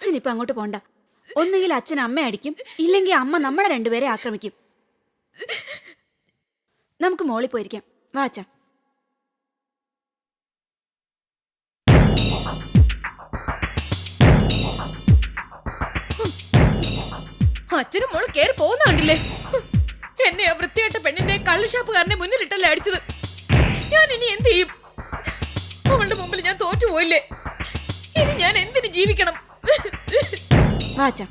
അച്ഛൻ ഇപ്പൊ അങ്ങോട്ട് പോണ്ട. ഒന്നുകിൽ അച്ഛൻ അമ്മ അടിക്കും, ഇല്ലെങ്കിൽ അമ്മ നമ്മളെ രണ്ടുപേരെ ആക്രമിക്കും. നമുക്ക് മോളിൽ പോയിരിക്കാം. വാ അച്ഛാ. അച്ഛനും മോള് കേറി പോകുന്ന കണ്ടില്ലേ? എന്നെ ആ വൃത്തിയായിട്ട പെണ്ണിന്റെ കള്ളുഷാപ്പുകാരനെ മുന്നിലിട്ടല്ലേ അടിച്ചത്. ഞാൻ ഇനി എന്ത് ചെയ്യും? അവളുടെ മുമ്പിൽ ഞാൻ തോറ്റുപോയില്ലേ? ഇനി ഞാൻ എന്തിനു ജീവിക്കണം? വാ അച്ഛാ.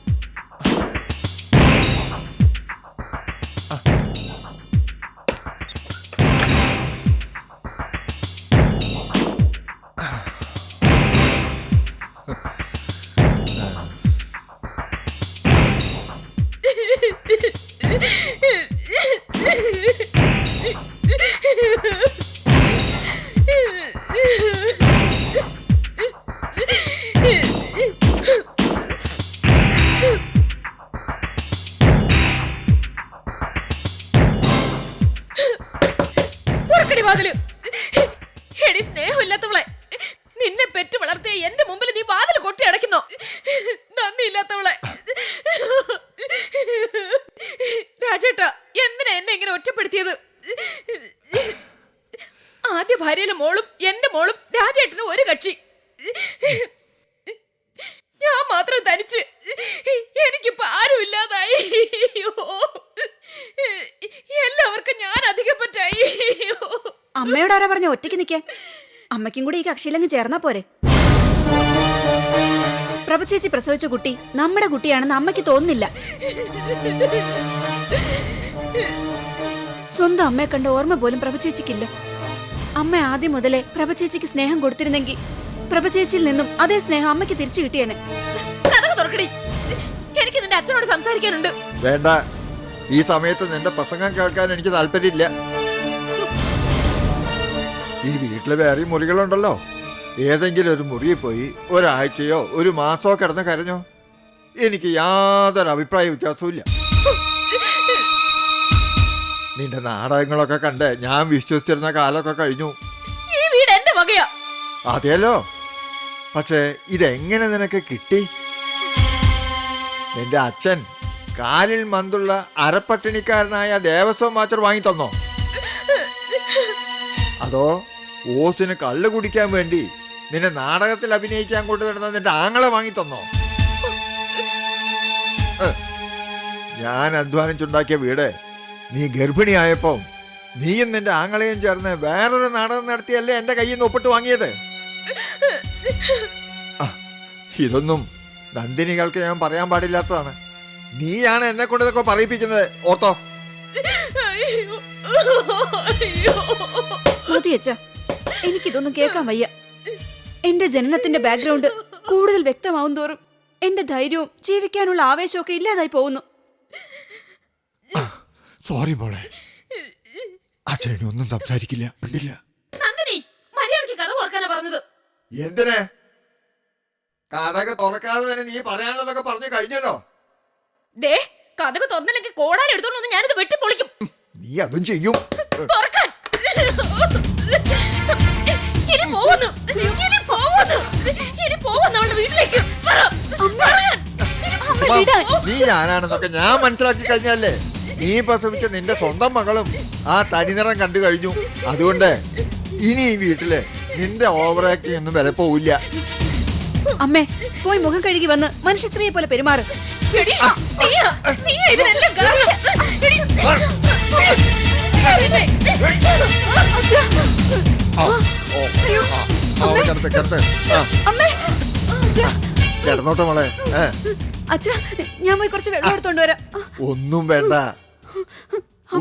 എടി സ്നേഹമില്ലാത്തവളെ, നിന്നെ പെറ്റു വളർത്തിയ എന്റെ മുമ്പിൽ നീ വാതിൽ കൊട്ടി അടയ്ക്കുന്നോ? നന്ദിയില്ലാത്തവളെ. രാജേട്ടാ, എന്തിനാ എന്നെ ഇങ്ങനെ ഒറ്റപ്പെടുത്തിയത്? ആദ്യ ഭാര്യയിലെ മോളും എന്റെ മോളും രാജേട്ടന് ഒരു കക്ഷി, ഞാൻ മാത്രം തനിച്ച്. എനിക്കിപ്പോ ആരും ഇല്ലാതായി. എല്ലാവർക്കും ഞാൻ അധികം പറ്റായി. അമ്മയോട് ആരാ പറഞ്ഞ ഒറ്റയ്ക്ക് നിൽക്കാൻ? അമ്മയ്ക്കും കൂടി ഈ കക്ഷിയിലങ്ങ് ചേർന്നാ പോരെ? പ്രഭ ചേച്ചി പ്രസവിച്ച കുട്ടി നമ്മുടെ കുട്ടിയാണെന്ന് അമ്മയ്ക്ക് തോന്നുന്നില്ല. സ്വന്തം അമ്മയെ കണ്ട ഓർമ്മ പോലും പ്രഭ ചേച്ചിക്കില്ല. അമ്മ ആദ്യം മുതലേ പ്രഭ ചേച്ചിക്ക് സ്നേഹം കൊടുത്തിരുന്നെങ്കിൽ പ്രഭ ചേച്ചിയിൽ നിന്നും അതേ സ്നേഹം അമ്മയ്ക്ക് തിരിച്ചു കിട്ടിയേനെ. കഥക തുറക്കടി, എനിക്ക് നിന്റെ അച്ഛനോട് സംസാരിക്കാനുണ്ട്. വേണ്ട, ഈ സമയത്ത് നിന്റെ പ്രസംഗം കേൾക്കാൻ എനിക്ക് താല്പര്യമില്ല. ഈ വീട്ടില് വേറെ മുറികളുണ്ടല്ലോ. ഏതെങ്കിലും ഒരു മുറിയിൽ പോയി ഒരാഴ്ചയോ ഒരു മാസമോ കിടന്ന് കരഞ്ഞോ, എനിക്ക് യാതൊരു അഭിപ്രായ വ്യത്യാസവും ഇല്ല. നിന്റെ നാടകങ്ങളൊക്കെ കണ്ട് ഞാൻ വിശ്വസിച്ചിരുന്ന കാലമൊക്കെ കഴിഞ്ഞു. ഈ വീട് എന്റെ വകയാ. അതെയല്ലോ, പക്ഷേ ഇതെങ്ങനെ നിനക്ക് കിട്ടി? നിന്റെ അച്ഛൻ കാലിൽ മന്തുള്ള അരപ്പട്ടിണിക്കാരനായ ദേവസ്വം മാസ്റ്റർ വാങ്ങി തന്നോ? അതോ ഓസിന് കള്ളു കുടിക്കാൻ വേണ്ടി നിന്നെ നാടകത്തിൽ അഭിനയിക്കാൻ കൊണ്ടു നടന്ന നിന്റെ ആങ്ങളെ വാങ്ങി തന്നോ? ഞാൻ അധ്വാനിച്ചുണ്ടാക്കിയ വീട് നീ ഗർഭിണിയായപ്പോ നീയും നിന്റെ ആങ്ങളെയും ചേർന്ന് വേറൊരു നാടകം നടത്തിയല്ലേ എന്റെ കയ്യിൽ നിന്ന് ഒപ്പിട്ട് വാങ്ങിയത്? ഇതൊന്നും നന്ദിനികൾക്ക് ഞാൻ പറയാൻ പാടില്ലാത്തതാണ്. നീയാണ് എന്നെ കൊണ്ട് ഇതൊക്കെ പറയിപ്പിക്കുന്നത്, ഓർത്തോ? മതി അച്ഛാ, എനിക്കിതൊന്നും കേൾക്കാൻ വയ്യ. എന്റെ ജനനത്തിന്റെ ബാക്ക്ഗ്രൗണ്ട് കൂടുതൽ വ്യക്തമാവും തോറും എന്റെ ധൈര്യവും ജീവിക്കാനുള്ള ആവേശവും ഒക്കെ ഇല്ലാതായി പോകുന്നു. സോറി മോളെ, അച്ഛനെ ഒന്നും സംസാരിക്കില്ല. എന്തിനെ കഥക തുറക്കാതെ തന്നെ നീ പറയാനുള്ളതൊക്കെ പറഞ്ഞു കഴിഞ്ഞല്ലോ. കഥക തുറന്നില്ലെങ്കിൽ കോടാലി എടുത്തോണ്ട് ഞാനിത് വെട്ടിപ്പൊളിക്കും. നീ അതും ചെയ്യും. നീ ഞാനാണെന്നൊക്കെ ഞാൻ മനസ്സിലാക്കി കഴിഞ്ഞല്ലേ. നീ പ്രസവിച്ച നിന്റെ സ്വന്തം മകളും ആ തനിനിറം കണ്ടു കഴിഞ്ഞു. അതുകൊണ്ട് ഇനി ഈ വീട്ടില് നിന്റെ ഓവർ ആക്ടിങ് ഒന്നും വില പോവില്ല. അമ്മേ, പോയി മുഖം കഴുകി വന്ന് മനുഷ്യ സ്ത്രീയെ പോലെ പെരുമാറും. കിടന്നോട്ടെ മോളെ. അച്ഛാ, ഞാൻ പോയി കുറച്ച് വെള്ളം എടുത്തോണ്ട് വരാം. ഒന്നും വേണ്ട.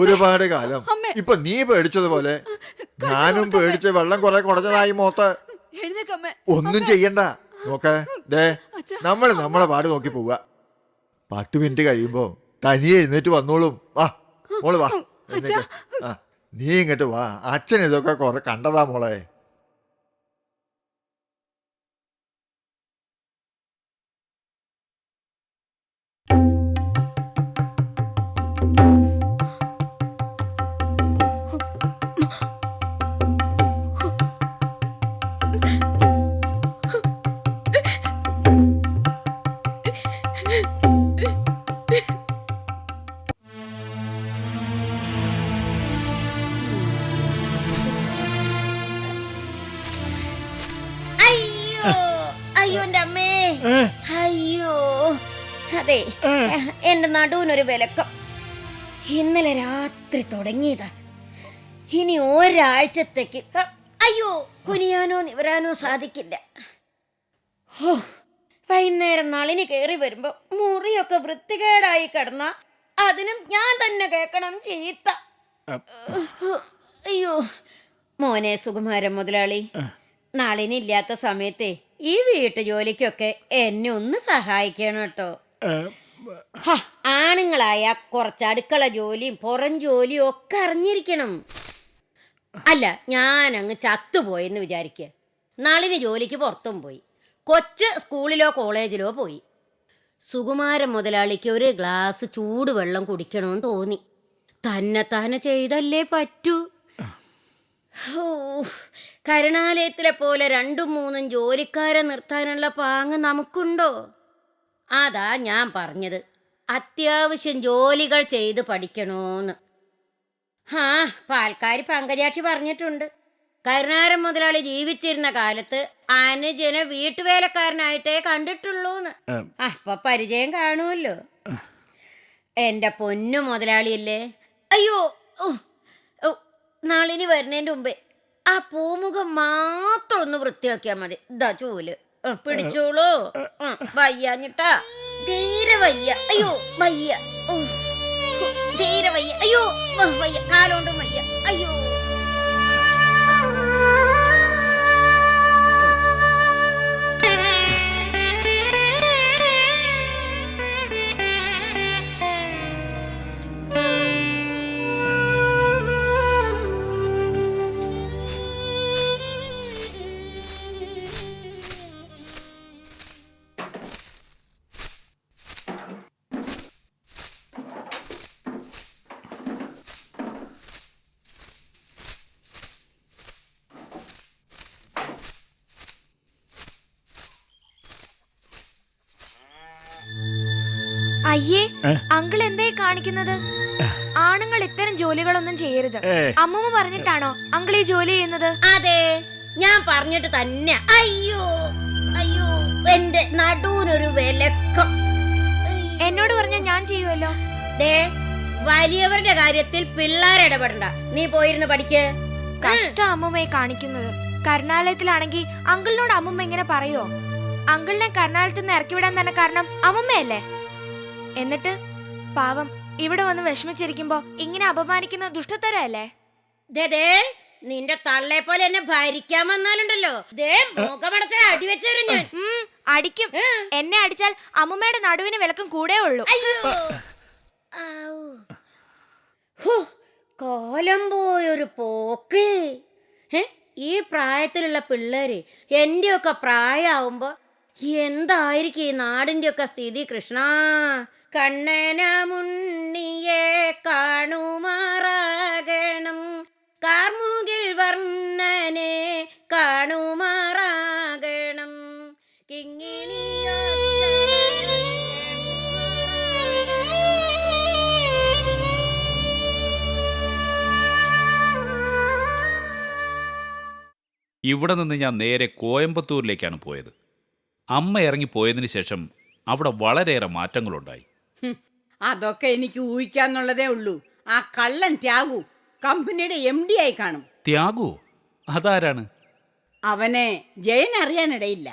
ഒരുപാട് കാലം ഇപ്പൊ നീ പേടിച്ചതുപോലെ ഞാനും പേടിച്ച് വെള്ളം കുറെ കുടഞ്ഞതായി മോത്ത്. ഒന്നും ചെയ്യണ്ട. നോക്കേ, നമ്മള് നമ്മളെ പാട് നോക്കി പോവുക. 10 മിനിറ്റ് കഴിയുമ്പോ തനിയെ എഴുന്നേറ്റ് വന്നോളും. വാ മോള് വാ, നീ ഇങ്ങോട്ട് വാ. അച്ഛൻ ഇതൊക്കെ കുറെ കണ്ടതാ മോളെ. എന്റെ നടുവിനൊരു വിലക്കം. ഇന്നലെ രാത്രി തുടങ്ങിയതാ. ഇനി ഒരാഴ്ചത്തേക്ക് അയ്യോ കുനിയാനോ നിവരാനോ സാധിക്കില്ല. ഓ, വൈകുന്നേരം നളിനി കയറി വരുമ്പോ മുറിയൊക്കെ വൃത്തികേടായി കിടന്ന അതിനും ഞാൻ തന്നെ കേൾക്കണം ചീത്ത. അയ്യോ മോനെ സുകുമാരൻ മുതലാളി, നളിനില്ലാത്ത സമയത്തെ ഈ വീട്ടു ജോലിക്കൊക്കെ എന്നെ ഒന്ന് സഹായിക്കണം കേട്ടോ. ആണുങ്ങളായ കുറച്ച് അടുക്കള ജോലിയും പുറം ജോലിയും ഒക്കെ അറിഞ്ഞിരിക്കണം. അല്ല, ഞാനങ്ങ് ചത്തുപോയെന്ന് വിചാരിക്കുക. നളിനി ജോലിക്ക് പുറത്തും പോയി, കൊച്ച് സ്കൂളിലോ കോളേജിലോ പോയി. സുകുമാരൻ മുതലാളിക്ക് ഒരു ഗ്ലാസ് ചൂടുവെള്ളം കുടിക്കണമെന്ന് തോന്നി. തന്നെ ചെയ്തല്ലേ പറ്റൂ. കരുണാലയത്തിലെ പോലെ 2-3 ജോലിക്കാരെ നിർത്താനുള്ള പാങ്ങ് നമുക്കുണ്ടോ? അതാ ഞാൻ പറഞ്ഞത്, അത്യാവശ്യം ജോലികൾ ചെയ്ത് പഠിക്കണോന്ന്. പാൽക്കാരി പങ്കജാക്ഷി പറഞ്ഞിട്ടുണ്ട്, കരുണാരൻ മുതലാളി ജീവിച്ചിരുന്ന കാലത്ത് അനുജനെ വീട്ടുവേലക്കാരനായിട്ടേ കണ്ടിട്ടുള്ളൂന്ന്. അപ്പൊ പരിചയം കാണുമല്ലോ. എന്റെ പൊന്നു മുതലാളിയല്ലേ. അയ്യോ, നളിനി വരുന്നതിന്റെ മുമ്പേ ആ പൂമുഖം മാത്രം ഒന്ന് വൃത്തിയാക്കിയാ മതി. ഇതാ ചൂല് പിടിച്ചോളൂ. വയ്യാഞ്ഞിട്ടാ, തീരെ വയ്യ. അയ്യോ വയ്യ, തീരെ വയ്യ. അയ്യോ വയ്യ, കാലോണ്ടും വയ്യ. അയ്യോ അയ്യേ, അങ്കിൾ എന്തായി കാണിക്കുന്നത്? ആണുങ്ങൾ ഇത്തരം ജോലികളൊന്നും ചെയ്യരുത്. അമ്മൂമ്മ പറഞ്ഞിട്ടാണോ അങ്കിൾ ഈ ജോലി ചെയ്യുന്നത്? അതെ, ഞാൻ പറഞ്ഞിട്ട് തന്നെ. അയ്യോ അയ്യോ, എന്റെ നടുവിനൊരു വിലക്കം. എന്നോട് പറഞ്ഞാൽ ഞാൻ ചെയ്യുമല്ലോ. ദേ, വലിയവരുടെ കാര്യത്തിൽ പിള്ളേർ ഇടപെടണ്ട. നീ പോയിരുന്ന് പഠിക്ക്. കഷ്ട അമ്മൂമ്മയെ കാണിക്കുന്നത്. കരുണാലയത്തിലാണെങ്കിൽ അങ്കിളിനോട് അമ്മൂമ്മ ഇങ്ങനെ പറയോ? അങ്കിളിനെ കരുണാലയത്തിൽ നിന്ന് ഇറക്കി വിടാൻ തന്നെ കാരണം അമ്മൂമ്മയല്ലേ? എന്നിട്ട് പാവം ഇവിടെ വന്ന് വിഷമിച്ചിരിക്കുമ്പോ ഇങ്ങനെ അപമാനിക്കുന്ന ദുഷ്ടത്തരല്ലേ? നിന്റെ തള്ളെ പോലെ എന്നെ ഭരിക്കാൻ വന്നാലുണ്ടല്ലോ, അടി വെച്ചു ഞാൻ. അടിക്കും. എന്നെ അടിച്ചാൽ അമ്മൂമ്മയുടെ നടുവിന് വിലക്കും കൂടെ ഉള്ളൂ. കോലം പോയൊരു പോക്ക്. ഈ പ്രായത്തിലുള്ള പിള്ളേര് എന്റെയൊക്കെ പ്രായമാവുമ്പോ എന്തായിരിക്കും ഈ നാടിന്റെ ഒക്കെ സ്ഥിതി കൃഷ്ണ. കണ്ണന മുന്നിയെ കാണുമാറാകണം, കാർമുകിൽ വർണ്ണനെ കാണുമാറാകണം, ഇവിടെ നിന്ന് ഞാൻ നേരെ കോയമ്പത്തൂരിലേക്കാണ് പോയത്. അമ്മ ഇറങ്ങിപ്പോയതിന് ശേഷം അവിടെ വളരെയേറെ മാറ്റങ്ങളുണ്ടായി. അതൊക്കെ എനിക്ക് ഊഹിക്കാന്നുള്ളതേ ഉള്ളൂ. ആ കള്ളൻ ത്യാഗു കമ്പനിയുടെ MD ആയി കാണും. ത്യാഗു? അതാരാണ്? അവനെ ജയൻ അറിയാനിടയില്ല.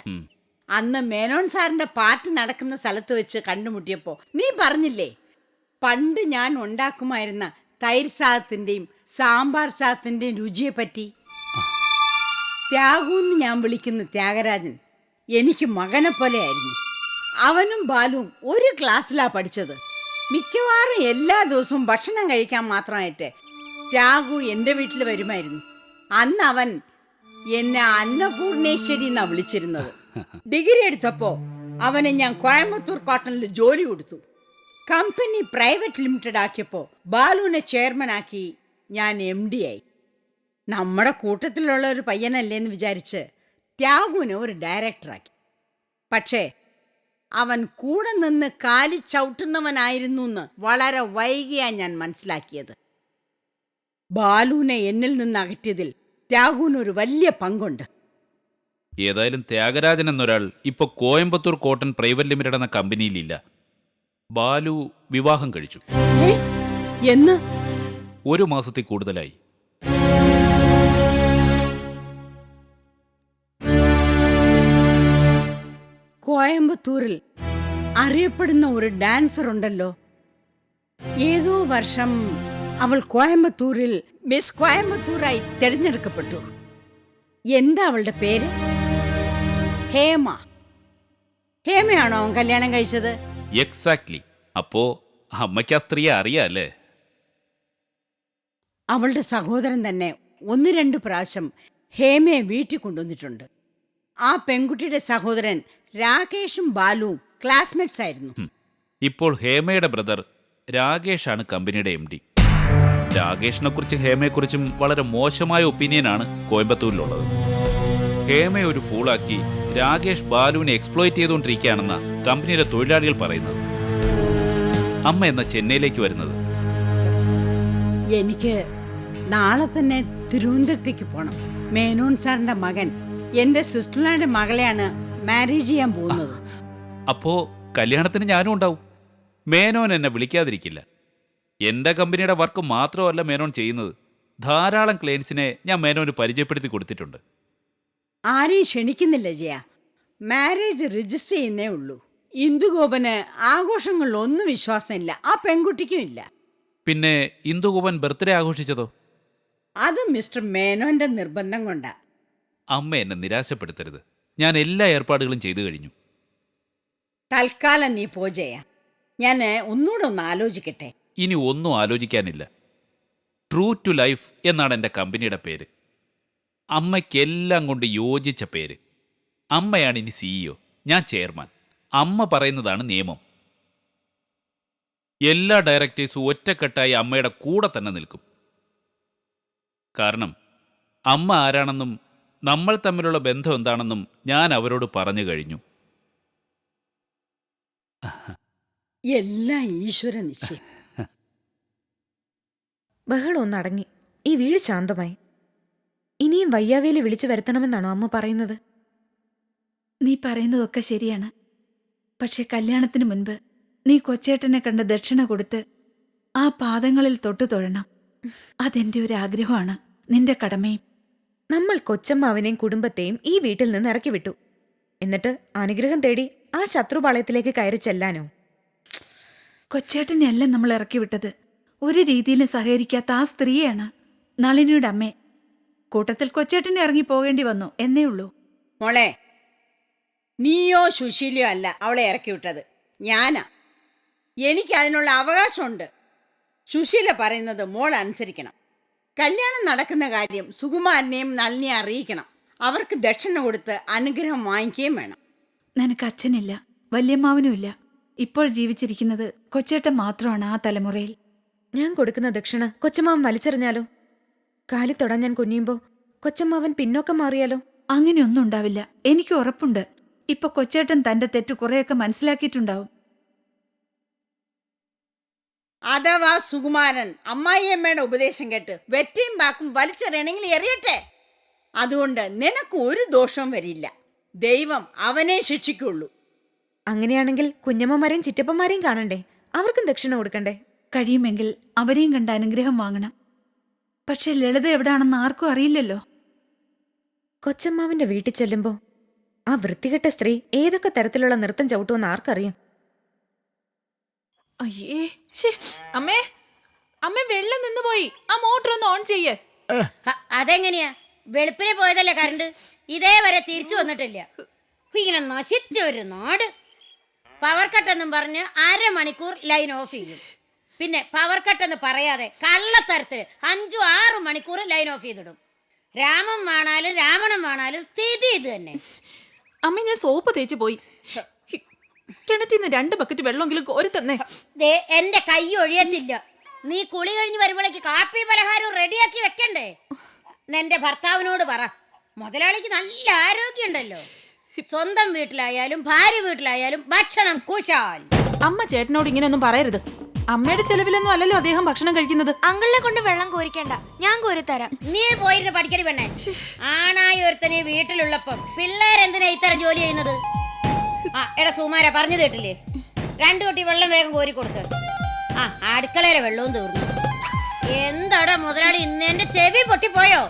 അന്ന് മേനോൻ സാറിന്റെ പാർട്ടി നടക്കുന്ന സ്ഥലത്ത് വെച്ച് കണ്ടുമുട്ടിയപ്പോ നീ പറഞ്ഞില്ലേ, പണ്ട് ഞാൻ ഉണ്ടാക്കുമായിരുന്ന തൈര് സാദത്തിന്റെയും സാമ്പാർ സാദത്തിന്റെയും രുചിയെ പറ്റി. ത്യാഗുന്ന് ഞാൻ വിളിക്കുന്ന ത്യാഗരാജൻ എനിക്ക് മകനെ പോലെ ആയിരുന്നു. അവനും ബാലുവും ഒരു ക്ലാസ്സിലാ പഠിച്ചത്. മിക്കവാറും എല്ലാ ദിവസവും ഭക്ഷണം കഴിക്കാൻ മാത്രമായിട്ട് ത്യാഗു എൻ്റെ വീട്ടിൽ വരുമായിരുന്നു. അന്ന് അവൻ എന്നെ അന്നപൂർണേശ്വരി എന്നാ വിളിച്ചിരുന്നത്. ഡിഗ്രി എടുത്തപ്പോ അവനെ ഞാൻ കോയമ്പത്തൂർ കോട്ടണിൽ ജോലി കൊടുത്തു. കമ്പനി പ്രൈവറ്റ് ലിമിറ്റഡ് ആക്കിയപ്പോ ബാലുവിനെ ചെയർമാനാക്കി ഞാൻ MD ആയി. നമ്മുടെ കൂട്ടത്തിലുള്ള ഒരു പയ്യനല്ലേന്ന് വിചാരിച്ച് ത്യാഗുവിനെ ഒരു ഡയറക്ടറാക്കി. പക്ഷേ അവൻ കൂടെ നിന്ന് കാലി ചവിട്ടുന്നവനായിരുന്നു എന്ന് വളരെ വൈകിയാണ് ഞാൻ മനസ്സിലാക്കിയത്. ബാലുവിനെ എന്നിൽ നിന്ന് അകറ്റിയതിൽ ത്യാഗുവിനൊരു വലിയ പങ്കുണ്ട്. ഏതായാലും ത്യാഗരാജൻ എന്നൊരാൾ ഇപ്പൊ കോയമ്പത്തൂർ കോട്ടൺ പ്രൈവറ്റ് ലിമിറ്റഡ് എന്ന കമ്പനിയിലില്ല. ബാലു വിവാഹം കഴിച്ചു. ഏ? എന്ന്? 1 മാസത്തിൽ കൂടുതലായി. കോയമ്പത്തൂരിൽ അറിയപ്പെടുന്ന ഒരു ഡാൻസർ ഉണ്ടല്ലോ. ഏതോ വർഷം അവൾ കോയമ്പത്തൂരിൽ മിസ് കോയമ്പത്തൂരായി തിരഞ്ഞെടുക്കപ്പെട്ടു. എന്താ അവളുടെ പേര്? ഹേമ. ഹേമയാണോ അവൻ കല്യാണം കഴിച്ചത്? എക്സാക്ട്ലി. അപ്പോ അമ്മയ്ക്ക് ആ സ്ത്രീയെ അറിയാല്ലേ? അവളുടെ സഹോദരൻ തന്നെ 1-2 പ്രാവശ്യം ഹേമയെ വീട്ടിൽ കൊണ്ടുവന്നിട്ടുണ്ട്. ആ പെൺകുട്ടിയുടെ സഹോദരൻ രാകേഷും ബാലുവും ക്ലാസ്മേറ്റ്സ് ആയിരുന്നു. ഇപ്പോൾ ഹേമയുടെ ബ്രദർ രാകേഷാണ് കമ്പനിയുടെ MD. രാകേഷിനെ കുറിച്ചും ഹേമയെക്കുറിച്ചും വളരെ മോശമായ ഒപ്പീനിയനാണ് കോയമ്പത്തൂരിലുള്ളത്. ഹേമയെ ഒരു ഫൂളാക്കി രാകേഷ് ബാലുവിനെ എക്സ്പ്ലോയിറ്റ് ചെയ്തുകൊണ്ടിരിക്കുകയാണെന്ന കമ്പനിയിലെ തൊഴിലാളികൾ പറയുന്നത്. അമ്മ എന്ന ചെന്നൈയിലേക്ക് വരുന്നത്? എനിക്ക് നാളെ തന്നെ തിരുവനന്തപുരത്തേക്ക് പോകണം. മേനോൻ സാറിന്റെ മകൻ എന്റെ സിസ്റ്ററിന്റെ മകളെയാണ് മാരേജ് ചെയ്യാൻ പോകുന്നത്. അപ്പോ കല്യാണത്തിന് ഞാനും ഉണ്ടാവും. മേനോൻ എന്നെ വിളിക്കാതിരിക്കില്ല. എന്റെ കമ്പനിയുടെ വർക്ക് മാത്രമല്ല മേനോൻ ചെയ്യുന്നത്. ധാരാളം ക്ലയൻസിനെ ഞാൻ മേനോന് പരിചയപ്പെടുത്തി കൊടുത്തിട്ടുണ്ട്. ആരെയും ക്ഷണിക്കുന്നില്ല ജയ. മാരേജ് രജിസ്റ്റർ ചെയ്യുന്നേ ഉള്ളൂ. ഇന്ദുഗോപന് ആഘോഷങ്ങളിലൊന്നും വിശ്വാസമില്ല. ആ പെൺകുട്ടിക്കും ഇല്ല. പിന്നെ ഇന്ദുഗോപൻ ബർത്ത്ഡേ ആഘോഷിച്ചതോ? അത് മിസ്റ്റർ മേനോന്റെ നിർബന്ധം കൊണ്ടാ. അമ്മ എന്നെ നിരാശപ്പെടുത്തരുത്. ഞാൻ എല്ലാ ഏർപ്പാടുകളും ചെയ്തു കഴിഞ്ഞു. തൽക്കാലം നീ പോ ജയ. ഞാൻ ഒന്നുകൂടെ ഒന്ന് ആലോചിക്കട്ടെ. ഇനി ഒന്നും ആലോചിക്കാനില്ല. ട്രൂ ടു ലൈഫ് എന്നാണ് എൻ്റെ കമ്പനിയുടെ പേര്. അമ്മയ്ക്കെല്ലാം കൊണ്ട് യോജിച്ച പേര്. അമ്മയാണ് ഇനി CEO, ഞാൻ ചെയർമാൻ. അമ്മ പറയുന്നതാണ് നിയമം. എല്ലാ ഡയറക്ടേഴ്സും ഒറ്റക്കെട്ടായി അമ്മയുടെ കൂടെ തന്നെ നിൽക്കും. കാരണം അമ്മ ആരാണെന്നും നമ്മൾ തമ്മിലുള്ള ബന്ധം എന്താണെന്നും ഞാൻ അവരോട് പറഞ്ഞു കഴിഞ്ഞു. എല്ലാം ഈശ്വര നിശ്ചയം. ബഹളം ഒന്ന് അടങ്ങി. ഈ വീട് ശാന്തമായി. ഇനിയും വയ്യാവേലി വിളിച്ചു വരുത്തണമെന്നാണോ അമ്മ പറയുന്നത്? നീ പറയുന്നതൊക്കെ ശരിയാണ്. പക്ഷെ കല്യാണത്തിന് മുൻപ് നീ കൊച്ചേട്ടനെ കണ്ട് ദക്ഷിണ കൊടുത്ത് ആ പാദങ്ങളിൽ തൊട്ടു തൊഴണം. അതെന്റെ ഒരു ആഗ്രഹമാണ്, നിന്റെ കടമയും. നമ്മൾ കൊച്ചമ്മാവിനെയും കുടുംബത്തെയും ഈ വീട്ടിൽ നിന്ന് ഇറക്കി വിട്ടു. എന്നിട്ട് അനുഗ്രഹം തേടി ആ ശത്രുപാളയത്തിലേക്ക് കയറി ചെല്ലാനോ? കൊച്ചേട്ടനെ അല്ല നമ്മൾ ഇറക്കി വിട്ടത്. ഒരു രീതിയിലും സഹകരിക്കാത്ത ആ സ്ത്രീയാണ് നളിനിയുടെ അമ്മേ. കൂട്ടത്തിൽ കൊച്ചേട്ടനെ ഇറങ്ങി പോകേണ്ടി വന്നു എന്നേ ഉള്ളൂ. മോളെ, നീയോ സുശീലയോ അല്ല അവളെ ഇറക്കി വിട്ടത്, ഞാനാ. എനിക്ക് അതിനുള്ള അവകാശമുണ്ട്. സുശീല പറയുന്നത് മോൾ അനുസരിക്കണം. കല്യാണം നടക്കുന്ന കാര്യം സുകുമാരനെയും നളിനിയെ അറിയിക്കണം. അവർക്ക് ദക്ഷിണ കൊടുത്ത് അനുഗ്രഹം വാങ്ങിക്കുകയും വേണം. നിനക്ക് അച്ഛനില്ല, വല്യമ്മാവനുമില്ല. ഇപ്പോൾ ജീവിച്ചിരിക്കുന്നത് കൊച്ചേട്ടൻ മാത്രമാണ് ആ തലമുറയിൽ. ഞാൻ കൊടുക്കുന്ന ദക്ഷിണ കൊച്ചമ്മാവൻ വലിച്ചെറിഞ്ഞാലോ? കാലി തൊടാൻ ഞാൻ കുനിയുമ്പോ കൊച്ചമ്മാവൻ പിന്നോക്കം മാറിയാലോ? അങ്ങനെയൊന്നും ഉണ്ടാവില്ല, എനിക്ക് ഉറപ്പുണ്ട്. ഇപ്പൊ കൊച്ചേട്ടൻ തന്റെ തെറ്റ് കുറെയൊക്കെ മനസ്സിലാക്കിയിട്ടുണ്ടാവും. അഥവാ സുകുമാരൻ അമ്മായിയമ്മയുടെ ഉപദേശം കേട്ട് വെറ്റയും ബാക്കും വലിച്ചെറിയണമെങ്കിൽ എറിയട്ടെ. അതുകൊണ്ട് നിനക്ക് ഒരു ദോഷവും വരില്ല. ദൈവം അവനെ ശിക്ഷിക്കുള്ളൂ. അങ്ങനെയാണെങ്കിൽ കുഞ്ഞമ്മമാരെയും ചിറ്റപ്പന്മാരെയും കാണണ്ടേ? അവർക്കും ദക്ഷിണ കൊടുക്കണ്ടേ? കഴിയുമെങ്കിൽ അവരെയും കണ്ട് അനുഗ്രഹം വാങ്ങണം. പക്ഷെ ലളിത എവിടാണെന്ന് ആർക്കും അറിയില്ലല്ലോ. കൊച്ചമ്മാവിന്റെ വീട്ടിൽ ചെല്ലുമ്പോ ആ വൃത്തികെട്ട സ്ത്രീ ഏതൊക്കെ തരത്തിലുള്ള നൃത്തം ചവിട്ടുമെന്ന് ആർക്കറിയാം? അയ്യേ, അമ്മേ അമ്മ വെള്ളം നിന്ന് പോയി. ആ മോട്ടർ ഒന്ന് ഓൺ ചെയ്യേ. അതെങ്ങനെയാ? വെളുപ്പിനെ പോയതല്ലേ കറണ്ട്, ഇതേവരെ തിരിച്ചു വന്നിട്ടില്ല. ഇങ്ങനെ നശിച്ച ഒരു നാട്. പവർ കട്ടെന്നും പറഞ്ഞ് 1/2 മണിക്കൂർ ലൈൻ ഓഫ് ചെയ്യും. പിന്നെ പവർ കട്ടെന്ന് പറയാതെ കള്ളത്തരത്തിൽ 5-6 മണിക്കൂർ ലൈൻ ഓഫ് ചെയ്തിടും. രാമൻ വേണാലും രാവണൻ വേണാലും സ്ഥിതി ഇത് തന്നെ. അമ്മ ഞാൻ സോപ്പ് തേച്ച് പോയി. കിണറ്റിൽ നിന്ന് 2 ബക്കറ്റ് വെള്ളമെങ്കിലും കോരി തന്നെ. ദേ എന്റെ കൈ ഒഴിയത്തില്ല. നീ കുളി കഴിഞ്ഞ് വരുമ്പോഴേക്ക് കാപ്പി പലഹാരവും റെഡിയാക്കി വെക്കണ്ടേ? നിന്റെ ഭർത്താവിനോട് പറ. മുതലാളിക്ക് നല്ല ആരോഗ്യമുണ്ടല്ലോ. സ്വന്തം വീട്ടിലായാലും ഭാര്യ വീട്ടിലായാലും ഭക്ഷണം കുശാൽ. അമ്മ ചേട്ടനോട് ഇങ്ങനെയൊന്നും പറയരുത്. അമ്മയുടെ ചെലവിലൊന്നും അല്ലല്ലോ അദ്ദേഹം ഭക്ഷണം കഴിക്കുന്നത്. അങ്കിളിനെ കൊണ്ട് വെള്ളം കോരിക്കണ്ട, ഞാൻ കോരിത്തരാം. നീ പോയിരുന്ന് പഠിക്കടി പെണ്ണേ. ആണായി ഒരുത്തനെ വീട്ടിലുള്ളപ്പം പിള്ളേരെന്തിനാ ഇത്തരം ജോലി ചെയ്യുന്നത്? എടാ സുമാര പറഞ്ഞു കേട്ടില്ലേ? രണ്ടു കൊട്ടി വെള്ളം വേഗം കോരി കൊടുക്ക്. ആ അടുക്കളയിലെ വെള്ളവും തീർന്നു. എന്താടാ മുതലാളി, ഇന്ന് എന്റെ ചെവി പൊട്ടിപ്പോയോ?